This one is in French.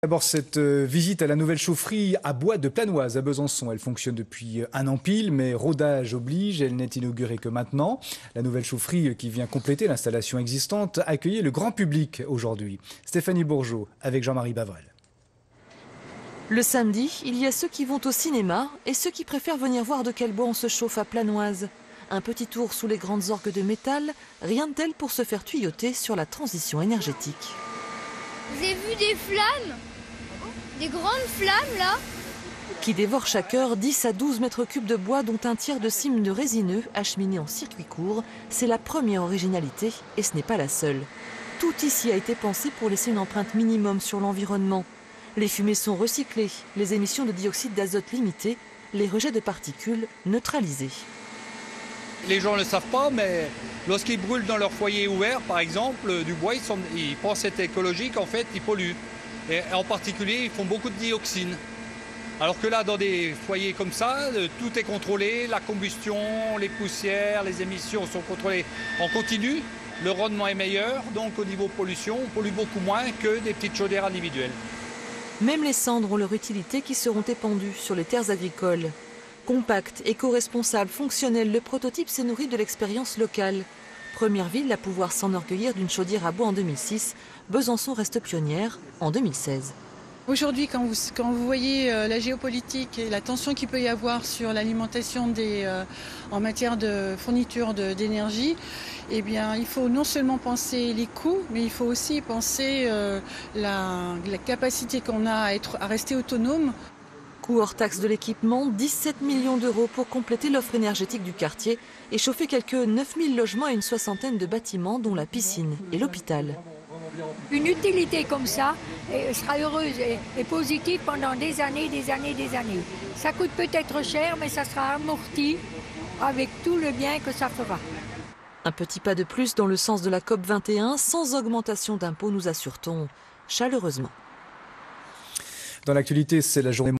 D'abord, cette visite à la nouvelle chaufferie à bois de Planoise à Besançon. Elle fonctionne depuis un an pile, mais rodage oblige, elle n'est inaugurée que maintenant. La nouvelle chaufferie qui vient compléter l'installation existante accueillait le grand public aujourd'hui. Stéphanie Bourgeot avec Jean-Marie Bavrel. Le samedi, il y a ceux qui vont au cinéma et ceux qui préfèrent venir voir de quel bois on se chauffe à Planoise. Un petit tour sous les grandes orgues de métal, rien de tel pour se faire tuyauter sur la transition énergétique. J'ai vu des flammes, des grandes flammes là. Qui dévorent chaque heure 10 à 12 mètres cubes de bois, dont un tiers de cimes de résineux acheminé en circuit court. C'est la première originalité et ce n'est pas la seule. Tout ici a été pensé pour laisser une empreinte minimum sur l'environnement. Les fumées sont recyclées, les émissions de dioxyde d'azote limitées, les rejets de particules neutralisés. Les gens ne le savent pas, mais lorsqu'ils brûlent dans leur foyer ouvert, par exemple, du bois, ils pensent être écologique, en fait, ils polluent. Et en particulier, ils font beaucoup de dioxine. Alors que là, dans des foyers comme ça, tout est contrôlé, la combustion, les poussières, les émissions sont contrôlées en continu. Le rendement est meilleur, donc au niveau pollution, on pollue beaucoup moins que des petites chaudières individuelles. Même les cendres ont leur utilité qui seront épandues sur les terres agricoles. Compact, éco-responsable, fonctionnel, le prototype s'est nourri de l'expérience locale. Première ville à pouvoir s'enorgueillir d'une chaudière à bois en 2006, Besançon reste pionnière en 2016. Aujourd'hui, quand vous voyez la géopolitique et la tension qu'il peut y avoir sur l'alimentation en matière de fourniture d'énergie, eh bien, il faut non seulement penser les coûts, mais il faut aussi penser la capacité qu'on a à rester autonome. Coût hors taxe de l'équipement, 17 millions d'euros pour compléter l'offre énergétique du quartier et chauffer quelques 9000 logements et une soixantaine de bâtiments, dont la piscine et l'hôpital. Une utilité comme ça sera heureuse et positive pendant des années, des années, des années. Ça coûte peut-être cher, mais ça sera amorti avec tout le bien que ça fera. Un petit pas de plus dans le sens de la COP 21, sans augmentation d'impôts, nous assure-t-on chaleureusement. Dans l'actualité, c'est la journée